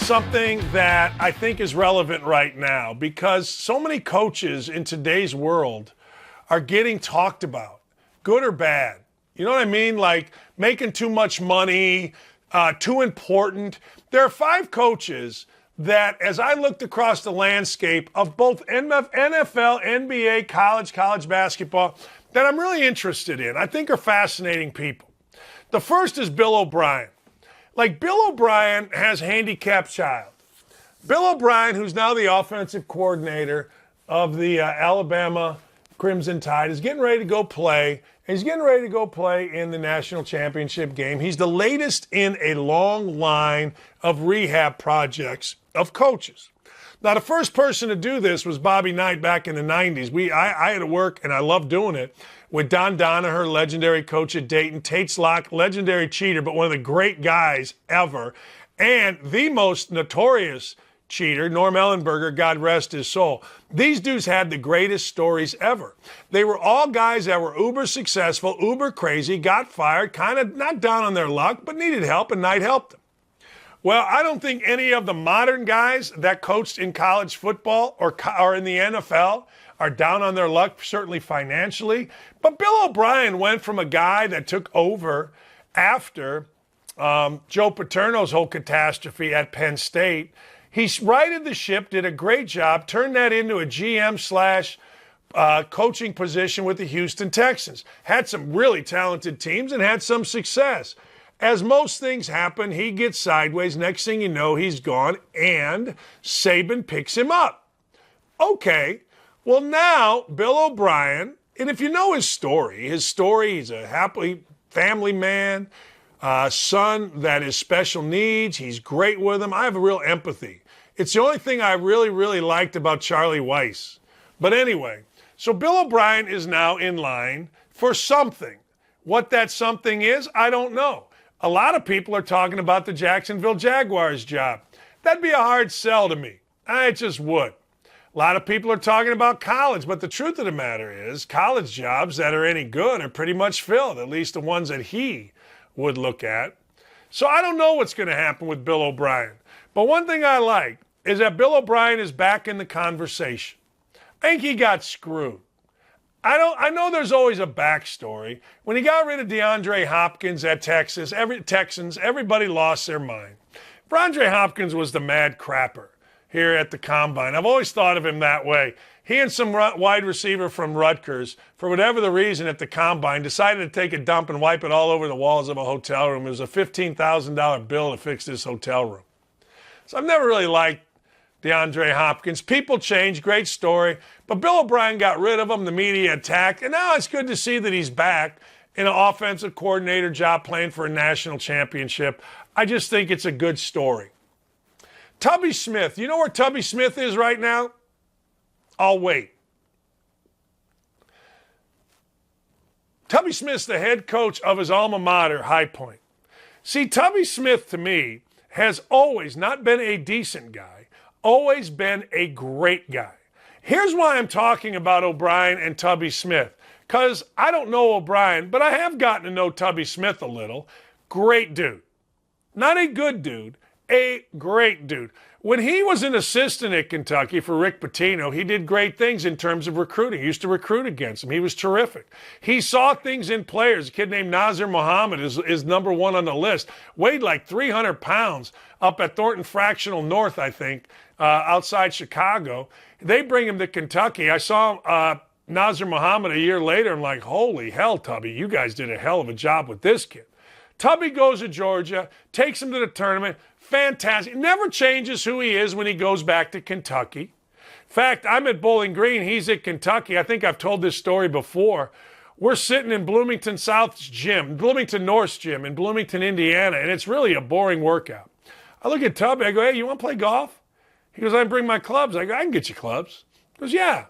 something that I think is relevant right now because so many coaches in today's world are getting talked about, good or bad. You know what I mean? Like making too much money, too important. There are 5 coaches that, as I looked across the landscape of both NFL, NBA, college basketball, that I'm really interested in, I think are fascinating people. The first is Bill O'Brien. Like, Bill O'Brien has handicapped child. Bill O'Brien, who's now the offensive coordinator of the Alabama Crimson Tide, is getting ready to go play. He's getting ready to go play in the national championship game. He's the latest in a long line of rehab projects of coaches. Now, the first person to do this was Bobby Knight back in the 90s. I had to work, and I loved doing it, with Don Donaher, legendary coach at Dayton, Tate's Lock, legendary cheater, but one of the great guys ever, and the most notorious cheater, Norm Ellenberger, God rest his soul. These dudes had the greatest stories ever. They were all guys that were uber successful, uber crazy, got fired, kind of not down on their luck, but needed help, and Knight helped them. Well, I don't think any of the modern guys that coached in college football or in the NFL are down on their luck, certainly financially. But Bill O'Brien went from a guy that took over after Joe Paterno's whole catastrophe at Penn State. He righted the ship, did a great job, turned that into a GM / coaching position with the Houston Texans. Had some really talented teams and had some success. As most things happen, he gets sideways. Next thing you know, he's gone, and Saban picks him up. Okay, well now, Bill O'Brien, and if you know his story, he's a happy family man, son that is special needs. He's great with him. I have a real empathy. It's the only thing I really, really liked about Charlie Weiss. But anyway, so Bill O'Brien is now in line for something. What that something is, I don't know. A lot of people are talking about the Jacksonville Jaguars job. That'd be a hard sell to me. I just would. A lot of people are talking about college, but the truth of the matter is college jobs that are any good are pretty much filled, at least the ones that he would look at. So I don't know what's going to happen with Bill O'Brien. But one thing I like is that Bill O'Brien is back in the conversation. I think he got screwed. I know there's always a backstory. When he got rid of DeAndre Hopkins at Texans, everybody lost their mind. DeAndre Hopkins was the mad crapper here at the Combine. I've always thought of him that way. He and some wide receiver from Rutgers, for whatever the reason at the Combine, decided to take a dump and wipe it all over the walls of a hotel room. It was a $15,000 bill to fix this hotel room. So I've never really liked DeAndre Hopkins. People change, great story. But Bill O'Brien got rid of him, the media attacked, and now it's good to see that he's back in an offensive coordinator job playing for a national championship. I just think it's a good story. Tubby Smith. You know where Tubby Smith is right now? I'll wait. Tubby Smith's the head coach of his alma mater, High Point. See, Tubby Smith, to me, has always not been a decent guy, always been a great guy. Here's why I'm talking about O'Brien and Tubby Smith. Because I don't know O'Brien, but I have gotten to know Tubby Smith a little. Great dude. Not a good dude, a great dude. When he was an assistant at Kentucky for Rick Pitino, he did great things in terms of recruiting. He used to recruit against him. He was terrific. He saw things in players. A kid named Nazir Muhammad is number 1 on the list. Weighed like 300 pounds up at Thornton Fractional North, I think, outside Chicago. They bring him to Kentucky. I saw Nazir Muhammad a year later. I'm like, holy hell, Tubby, you guys did a hell of a job with this kid. Tubby goes to Georgia, takes him to the tournament. Fantastic. Never changes who he is when he goes back to Kentucky. In fact, I'm at Bowling Green. He's at Kentucky. I think I've told this story before. We're sitting in Bloomington North's gym in Bloomington, Indiana, and it's really a boring workout. I look at Tubby. I go, hey, you want to play golf? He goes, I bring my clubs. I go, I can get you clubs. He goes, yeah.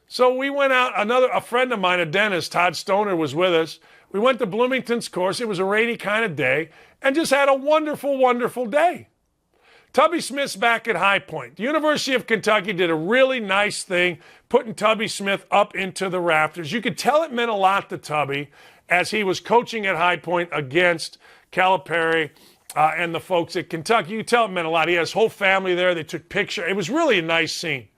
So we went out. A friend of mine, a dentist, Todd Stoner, was with us. We went to Bloomington's course. It was a rainy kind of day and just had a wonderful, wonderful day. Tubby Smith's back at High Point. The University of Kentucky did a really nice thing, putting Tubby Smith up into the rafters. You could tell it meant a lot to Tubby as he was coaching at High Point against Calipari and the folks at Kentucky. You tell it meant a lot. He had his whole family there. They took pictures. It was really a nice scene.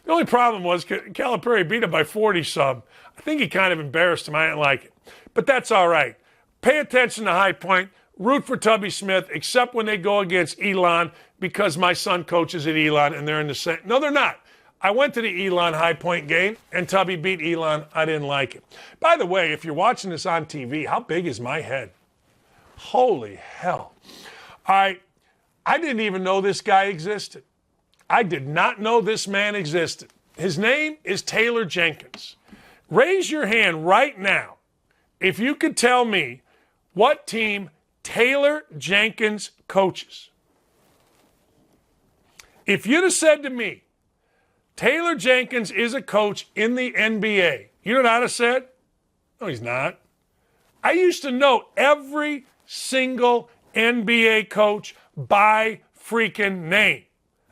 The only problem was Calipari beat him by 40-some. I think he kind of embarrassed him. I didn't like it. But that's all right. Pay attention to High Point. Root for Tubby Smith, except when they go against Elon, because my son coaches at Elon, and they're in the same. No, they're not. I went to the Elon High Point game, and Tubby beat Elon. I didn't like it. By the way, if you're watching this on TV, how big is my head? Holy hell. I didn't even know this guy existed. I did not know this man existed. His name is Taylor Jenkins. Raise your hand right now if you could tell me what team Taylor Jenkins coaches. If you'd have said to me, Taylor Jenkins is a coach in the NBA, you know what I'd have said? No, he's not. I used to know every single NBA coach by freaking name.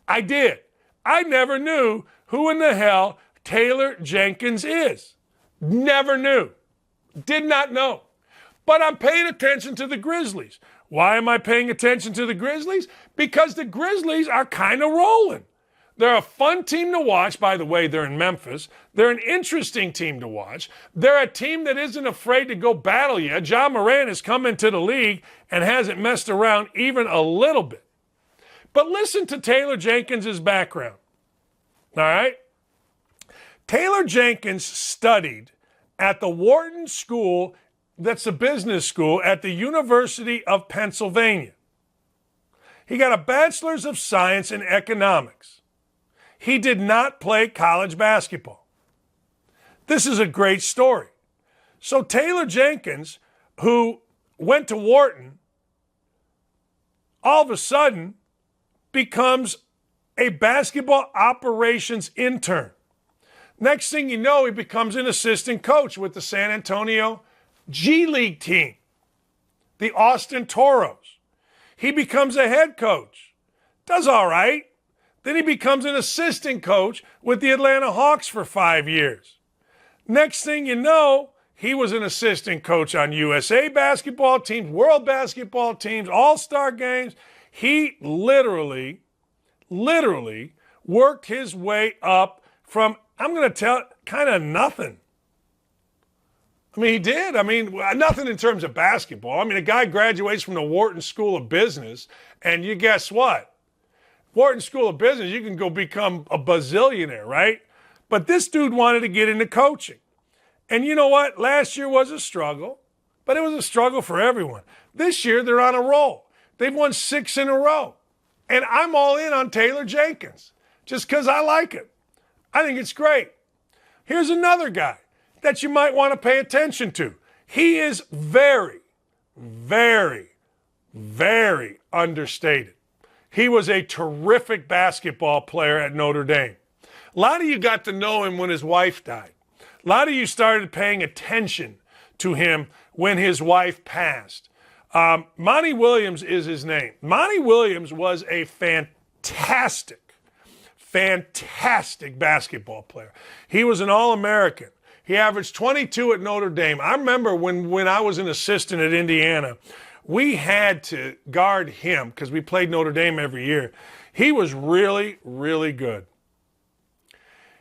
I did. I never knew who in the hell Taylor Jenkins is. Never knew. Did not know. But I'm paying attention to the Grizzlies. Why am I paying attention to the Grizzlies? Because the Grizzlies are kind of rolling. They're a fun team to watch. By the way, they're in Memphis. They're an interesting team to watch. They're a team that isn't afraid to go battle you. John Moran has come into the league and hasn't messed around even a little bit. But listen to Taylor Jenkins' background. All right? Taylor Jenkins studied at the Wharton School, that's a business school, at the University of Pennsylvania. He got a Bachelor's of Science in Economics. He did not play college basketball. This is a great story. So Taylor Jenkins, who went to Wharton, all of a sudden becomes a basketball operations intern. Next thing you know, he becomes an assistant coach with the San Antonio G League team, the Austin Toros. He becomes a head coach. Does all right. Then he becomes an assistant coach with the Atlanta Hawks for 5 years. Next thing you know, he was an assistant coach on USA basketball teams, world basketball teams, all-star games. He literally worked his way up from, I'm going to tell, kind of nothing. I mean, he did. I mean, nothing in terms of basketball. I mean, a guy graduates from the Wharton School of Business, and you guess what? Wharton School of Business, you can go become a bazillionaire, right? But this dude wanted to get into coaching. And you know what? Last year was a struggle, but it was a struggle for everyone. This year, they're on a roll. They've won 6 in a row. And I'm all in on Taylor Jenkins just because I like it. I think it's great. Here's another guy that you might want to pay attention to. He is very, very, very understated. He was a terrific basketball player at Notre Dame. A lot of you got to know him when his wife died. A lot of you started paying attention to him when his wife passed. Monty Williams is his name. Monty Williams was a fantastic basketball player. He was an All-American. He averaged 22 at Notre Dame. I remember when I was an assistant at Indiana, we had to guard him because we played Notre Dame every year. He was really, really good.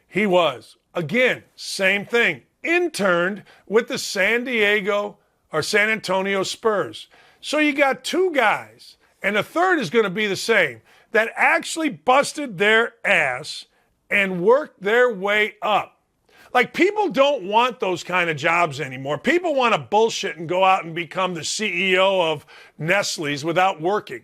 He was, again, same thing, interned with the San Antonio Spurs. So you got 2 guys, and the third is going to be the same, that actually busted their ass and worked their way up. Like, people don't want those kind of jobs anymore. People want to bullshit and go out and become the CEO of Nestle's without working.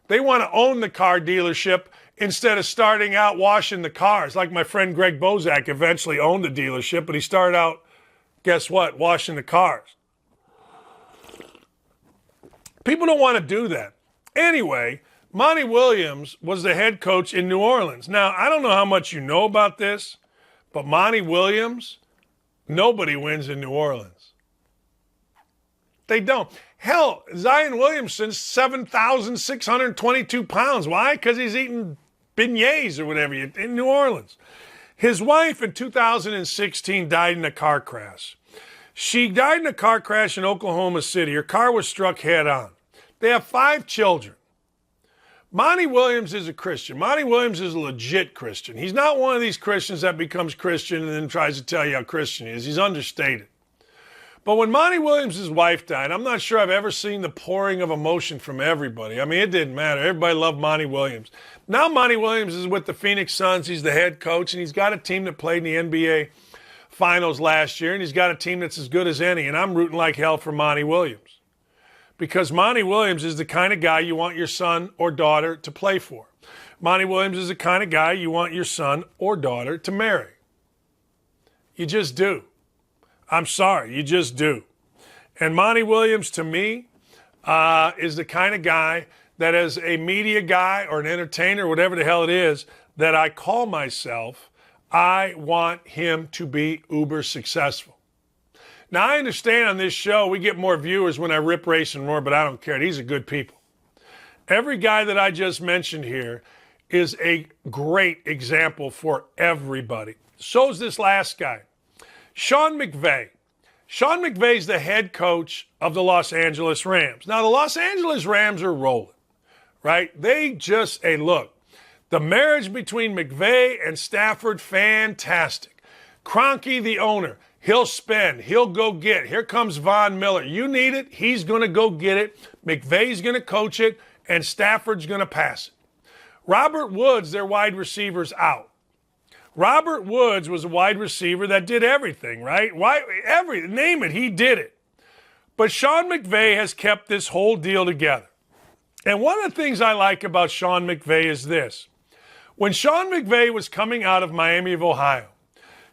They want to own the car dealership instead of starting out washing the cars. Like my friend Greg Bozak eventually owned the dealership, but he started out, guess what, washing the cars. People don't want to do that. Anyway, Monty Williams was the head coach in New Orleans. Now, I don't know how much you know about this, but Monty Williams, nobody wins in New Orleans. They don't. Hell, Zion Williamson's 7,622 pounds. Why? Because he's eating beignets or whatever in New Orleans. His wife in 2016 died in a car crash. She died in a car crash in Oklahoma City. Her car was struck head on. They have 5 children. Monty Williams is a Christian. Monty Williams is a legit Christian. He's not one of these Christians that becomes Christian and then tries to tell you how Christian he is. He's understated. But when Monty Williams' wife died, I'm not sure I've ever seen the pouring of emotion from everybody. I mean, it didn't matter. Everybody loved Monty Williams. Now Monty Williams is with the Phoenix Suns. He's the head coach, and he's got a team that played in the NBA Finals last year, and he's got a team that's as good as any, and I'm rooting like hell for Monty Williams. Because Monty Williams is the kind of guy you want your son or daughter to play for. Monty Williams is the kind of guy you want your son or daughter to marry. You just do. I'm sorry, you just do. And Monty Williams, to me, is the kind of guy that as a media guy or an entertainer, whatever the hell it is, that I call myself, I want him to be uber successful. Now, I understand on this show we get more viewers when I rip, race, and roar, but I don't care. These are good people. Every guy that I just mentioned here is a great example for everybody. So's this last guy. Sean McVay. Sean McVay is the head coach of the Los Angeles Rams. Now, the Los Angeles Rams are rolling, right? They just, hey, look, the marriage between McVay and Stafford, fantastic. Kroenke, the owner, he'll spend, he'll go get. Here comes Von Miller. You need it, he's going to go get it. McVay's going to coach it, and Stafford's going to pass it. Robert Woods, their wide receiver's out. Robert Woods was a wide receiver that did everything, right? Name it, he did it. But Sean McVay has kept this whole deal together. And one of the things I like about Sean McVay is this. When Sean McVay was coming out of Miami of Ohio,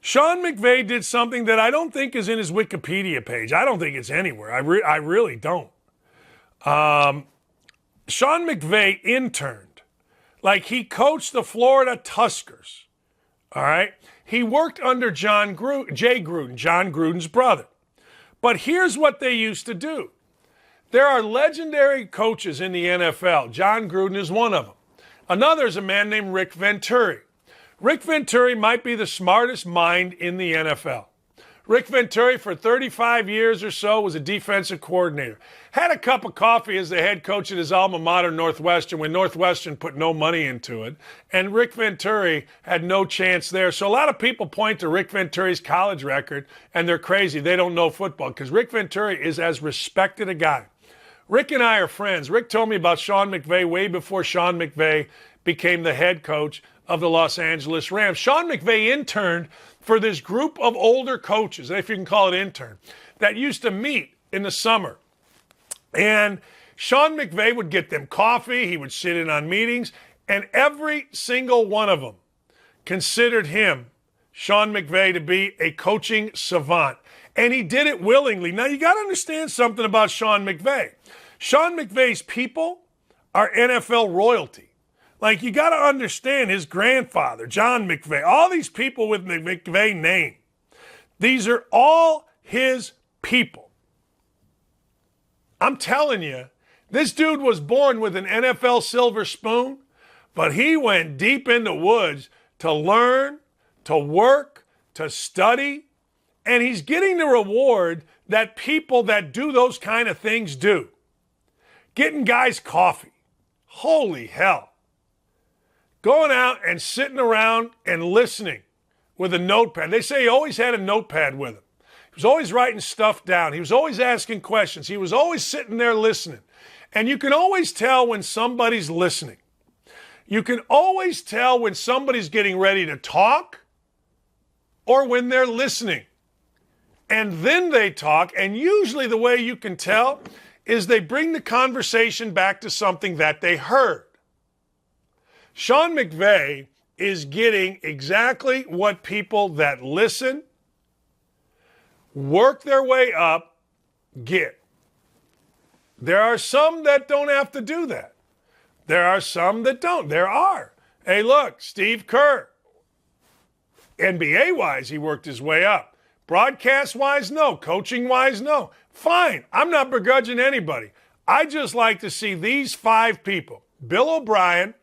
Sean McVay did something that I don't think is in his Wikipedia page. I don't think it's anywhere. I really don't. Sean McVay interned. Like he coached the Florida Tuskers. All right? He worked under Jay Gruden, John Gruden's brother. But here's what they used to do. There are legendary coaches in the NFL. John Gruden is one of them. Another is a man named Rick Venturi. Rick Venturi might be the smartest mind in the NFL. Rick Venturi, for 35 years or so, was a defensive coordinator. Had a cup of coffee as the head coach at his alma mater, Northwestern, when Northwestern put no money into it. And Rick Venturi had no chance there. So a lot of people point to Rick Venturi's college record, and they're crazy. They don't know football because Rick Venturi is as respected a guy. Rick and I are friends. Rick told me about Sean McVay way before Sean McVay became the head coach of the Los Angeles Rams. Sean McVay interned for this group of older coaches, if you can call it intern, that used to meet in the summer. And Sean McVay would get them coffee, he would sit in on meetings, and every single one of them considered him, Sean McVay, to be a coaching savant. And he did it willingly. Now, you got to understand something about Sean McVay. Sean McVay's people are NFL royalty. Like, you got to understand his grandfather, John McVay, all these people with the McVay name. These are all his people. I'm telling you, this dude was born with an NFL silver spoon, but he went deep in the woods to learn, to work, to study, and he's getting the reward that people that do those kind of things do. Getting guys coffee. Holy hell. Going out and sitting around and listening with a notepad. They say he always had a notepad with him. He was always writing stuff down. He was always asking questions. He was always sitting there listening. And you can always tell when somebody's listening. You can always tell when somebody's getting ready to talk or when they're listening. And then they talk, and usually the way you can tell is they bring the conversation back to something that they heard. Sean McVay is getting exactly what people that listen, work their way up, get. There are some that don't have to do that. There are some that don't. There are. Hey, look, Steve Kerr, NBA-wise, he worked his way up. Broadcast-wise, no. Coaching-wise, no. Fine. I'm not begrudging anybody. I just like to see these 5 people, Bill O'Brien,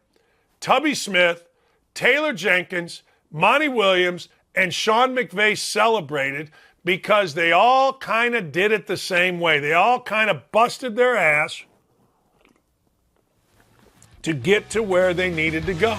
Tubby Smith, Taylor Jenkins, Monty Williams, and Sean McVay celebrated because they all kind of did it the same way. They all kind of busted their ass to get to where they needed to go.